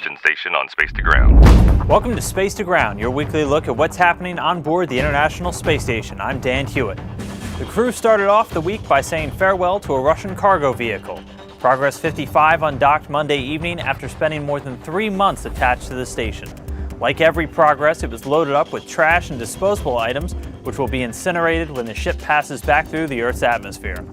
Mission Station on Space to Ground. Welcome to Space to Ground, your weekly look at what's happening on board the International Space Station. I'm Dan Hewitt. The crew started off the week by saying farewell to a Russian cargo vehicle. Progress 55 undocked Monday evening after spending more than 3 months attached to the station. Like every Progress, it was loaded up with trash and disposable items, which will be incinerated when the ship passes back through the Earth's atmosphere.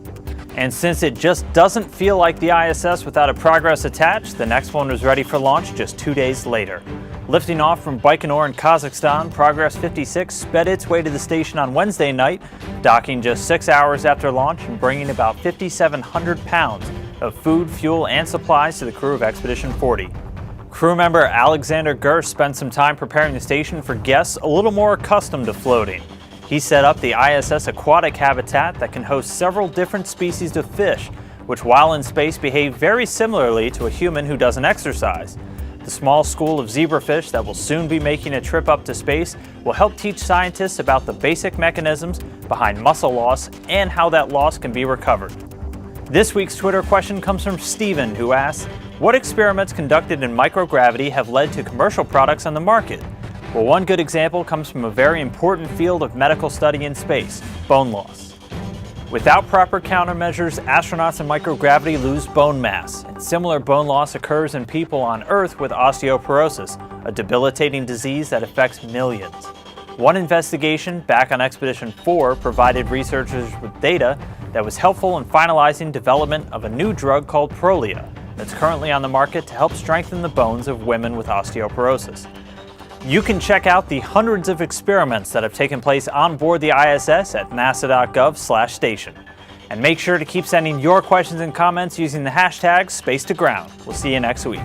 And since it just doesn't feel like the ISS without a Progress attached, the next one was ready for launch just 2 days later. Lifting off from Baikonur in Kazakhstan, Progress 56 sped its way to the station on Wednesday night, docking just 6 hours after launch and bringing about 5,700 pounds of food, fuel, and supplies to the crew of Expedition 40. Crew member Alexander Gersh spent some time preparing the station for guests a little more accustomed to floating. He set up the ISS aquatic habitat that can host several different species of fish, which while in space behave very similarly to a human who doesn't exercise. The small school of zebrafish that will soon be making a trip up to space will help teach scientists about the basic mechanisms behind muscle loss and how that loss can be recovered. This week's Twitter question comes from Steven, who asks, what experiments conducted in microgravity have led to commercial products on the market? Well, one good example comes from a very important field of medical study in space, bone loss. Without proper countermeasures, astronauts in microgravity lose bone mass, and similar bone loss occurs in people on Earth with osteoporosis, a debilitating disease that affects millions. One investigation back on Expedition 4 provided researchers with data that was helpful in finalizing development of a new drug called Prolia that's currently on the market to help strengthen the bones of women with osteoporosis. You can check out the hundreds of experiments that have taken place on board the ISS at nasa.gov/station. And make sure to keep sending your questions and comments using the hashtag #SpaceToGround. We'll see you next week.